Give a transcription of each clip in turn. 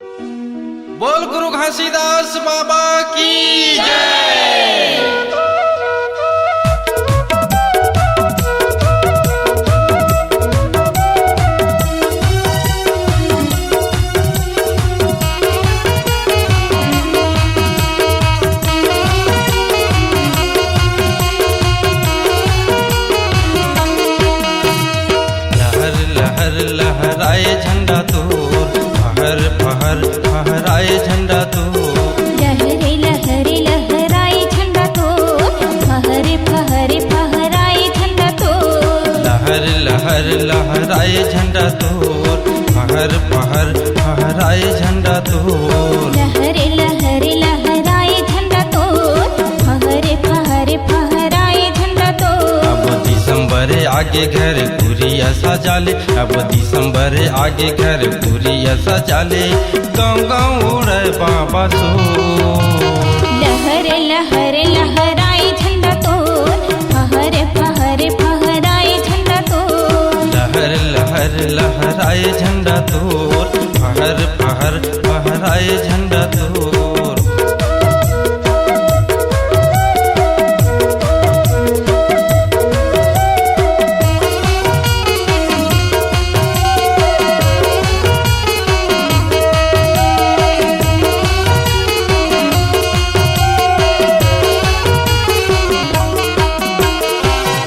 बोल गुरु घासीदास बाबा की जय। लहर लहर लहराए झंडा तोर, फहर फहर फहराए झंडा तोर। लहरे लहरे लहराए झंडा तोर, फहरे फहरे फहराए झंडा तोर। लहर लहर लहराए झंडा तोर, फहर फहर फहराए झंडा तोर। लहरे लहरे लहराए झंडा तोर, फहरे फहरे फहराए झंडा तोर। अब दिसंबर आगे घर पूरिया सजाले, अब दिसंबर आगे घर पूरिया सजाले। गाँव गाँव उड़े बाबा सो। लहरे लहरे लहराए झंडा तोर, फहरे फहरे फहराए झंडा तोर। लहर लहर लहराए झंडा तोर, फहर फहर फहराए झंडा तोर।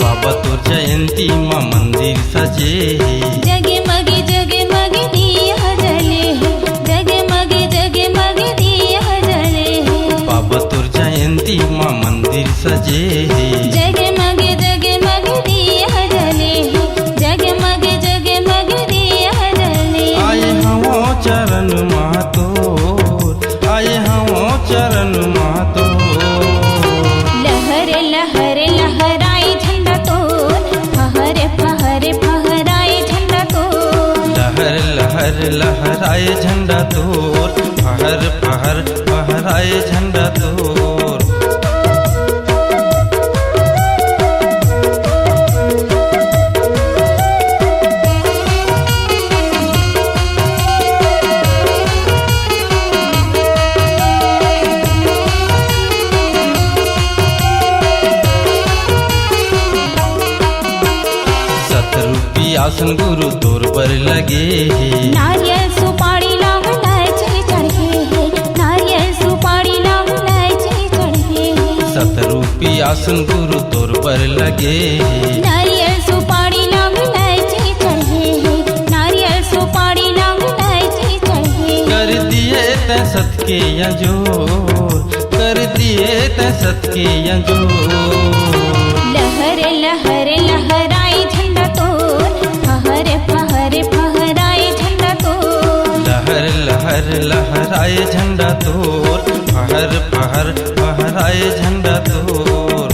बाबा तोर जयंती माँ मंदिर सजे, जगमगे जगमगे दिया जले है, जगमगे जगमगे दिया जले है। बाबा तोर जयंती माँ मंदिर सजे। जगमगे जगमगे दिया जले है, जगमगे जगमगे दिया जले। आए हवो चरण मातोर, आए हवो चरण मातोर। लहरे लहरे लहराए झंडा तोर, फहरे फहरे फहराए झंडा तोर। लहर लहर लहराए झंडा तोर, फहर फहर फहराए झंडा तोर। सतरूपी आसन गुरु तोर पर लगे है। नारियल सुपारी लाव लाइचे चढ़े है, नारियल सुपारी लाव लाइचे चढ़े है। सतरूपी आसन गुरु तोर पर लगे है। नारियल सुपारी लाव लाइचे चढ़े है, नारियल सुपारी लाव लाइचे चढ़े। कर दिए तै सत के यजोर, कर दिए तै सत के यजोर। लहरे लहरे लहराए झंडा तोर, फहरे फहरे फहराए झंडा तोर। लहर लहर लहराए झंडा तोर, फहर फहर फहराए झंडा तोर।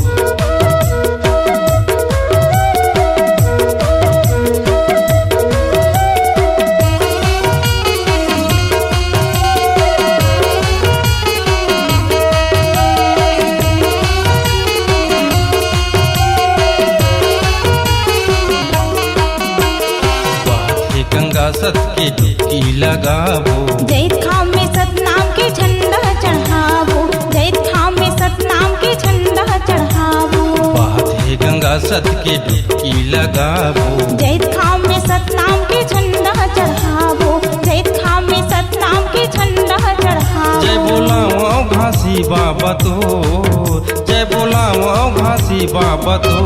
बाथे गंगा सत के डुबकी लगावो, जैत खाम में सतनाम के झंडा चढ़ावो, जैत खाम में सतनाम के झंडा चढ़ावो। बाथे गंगा सत के डुबकी लगावो। जैत खाम में सतनाम के झंडा चढ़ावो, जैत खाम में सतनाम के झंडा चढ़ावो। जय बोलाओ घासी बाबा तो, जय बोलाओ घासी बाबा तो।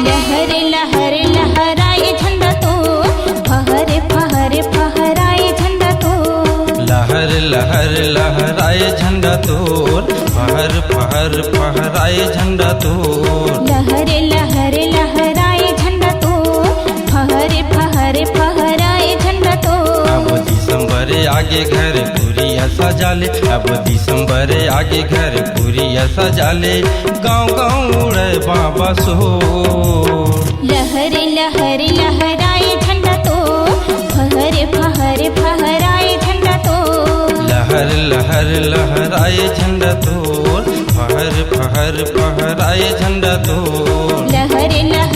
लहरे लहरे लहराए झंडा तोर, फहरे फहरे फहराए झंडा तोर। लहर लहर लहराए झंडा तोर, फहर फहर फहराए झंडा तोर। लहरे लहरे लहराए झंडा तोर, फहरे फहरे फहराए झंडा तोर। अब दिसंबर आगे घर पूरिया सजाले, अब दिसंबर आगे घर पूरिया सजाले। गाँव गाँव उड़े बाबा सो। लहरे लहरे लहराए झंडा तोर, फहरे फहरे फहराए झंडा तोर। लहर लहर लहराए झंडा तोर, फहर फहर फहराए झंडा तोर। लहरे लहरे